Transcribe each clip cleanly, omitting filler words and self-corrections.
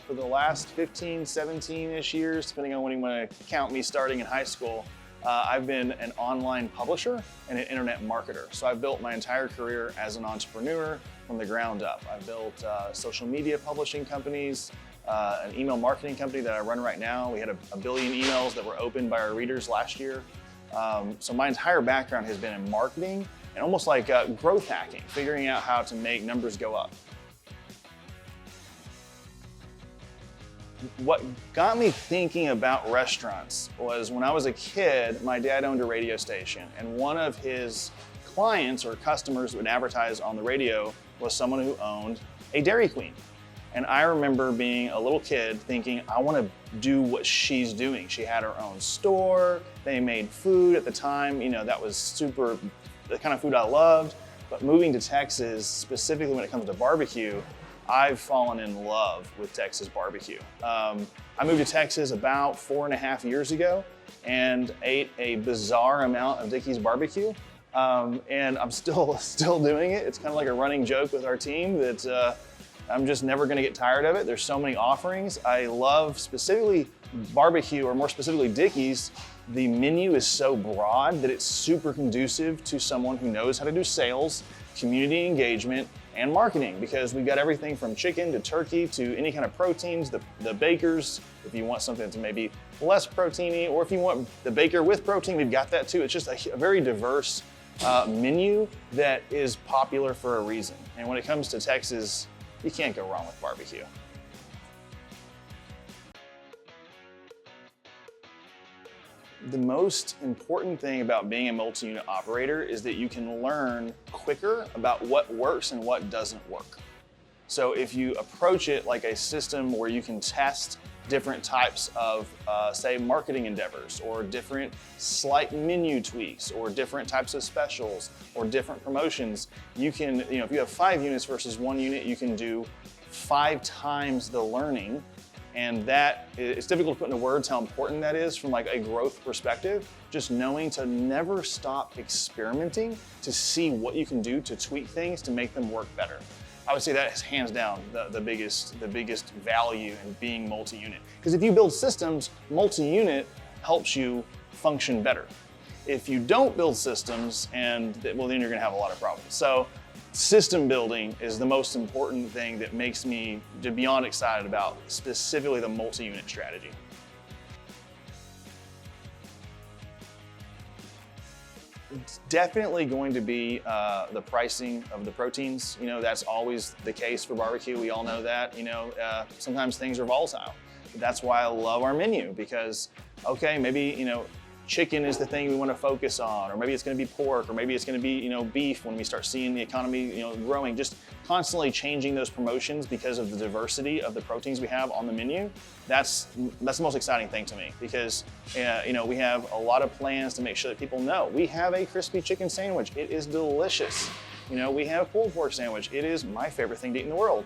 for the last 15, 17-ish years, depending on when you want to count me starting in high school, I've been an online publisher and an internet marketer. So I've built my entire career as an entrepreneur from the ground up. I've built social media publishing companies, an email marketing company that I run right now. We had a billion emails that were opened by our readers last year. So my entire background has been in marketing and almost like growth hacking, figuring out how to make numbers go up. What got me thinking about restaurants was when I was a kid, my dad owned a radio station, and one of his clients or customers that would advertise on the radio was someone who owned a Dairy Queen. And I remember being a little kid thinking, I want to do what she's doing. She had her own store, they made food at the time, you know, that was super, the kind of food I loved. But moving to Texas, specifically when it comes to barbecue, I've fallen in love with Texas barbecue. I moved to Texas about 4.5 years ago and ate a bizarre amount of Dickey's barbecue. And I'm still doing it. It's kind of like a running joke with our team that I'm just never gonna get tired of it. There's so many offerings. I love specifically barbecue, or more specifically Dickey's. The menu is so broad that it's super conducive to someone who knows how to do sales, community engagement, and marketing, because we've got everything from chicken to turkey to any kind of proteins, the bakers, if you want something to maybe less proteiny, or if you want the baker with protein, we've got that too. It's just a very diverse menu that is popular for a reason. And when it comes to Texas, you can't go wrong with barbecue. The most important thing about being a multi-unit operator is that you can learn quicker about what works and what doesn't work. So if you approach it like a system where you can test different types of, say, marketing endeavors, or different slight menu tweaks, or different types of specials, or different promotions, you can, you know, if you have 5 units versus 1 unit, you can do 5 times the learning. And that, it's difficult to put into words how important that is from like a growth perspective. Just knowing to never stop experimenting to see what you can do to tweak things to make them work better. I would say that is hands down the biggest value in being multi-unit. Because if you build systems, multi-unit helps you function better. If you don't build systems, well, then you're gonna have a lot of problems. So system building is the most important thing that makes me beyond excited about specifically the multi-unit strategy. It's definitely going to be the pricing of the proteins. You know, that's always the case for barbecue. We all know that. You know, sometimes things are volatile. That's why I love our menu, because, okay, maybe, you know, chicken is the thing we want to focus on, or maybe it's going to be pork, or maybe it's going to be, you know, beef when we start seeing the economy, you know, growing. Just constantly changing those promotions because of the diversity of the proteins we have on the menu. That's the most exciting thing to me, because you know, we have a lot of plans to make sure that people know we have a crispy chicken sandwich. It is delicious. You know, we have a pulled pork sandwich. It is my favorite thing to eat in the world.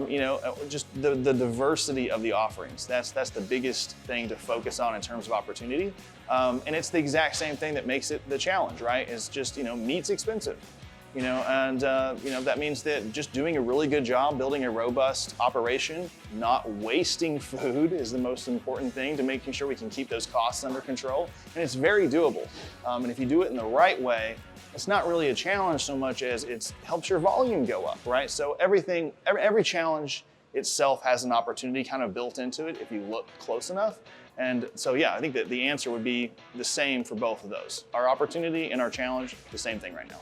You know, just the diversity of the offerings. That's the biggest thing to focus on in terms of opportunity. And it's the exact same thing that makes it the challenge, right? It's just, you know, meat's expensive, you know, and you know, that means that just doing a really good job building a robust operation, not wasting food, is the most important thing to making sure we can keep those costs under control. And it's very doable. And if you do it in the right way, it's not really a challenge so much as it helps your volume go up, right? So every challenge itself has an opportunity kind of built into it if you look close enough. And so, yeah, I think that the answer would be the same for both of those. Our opportunity and our challenge, the same thing right now.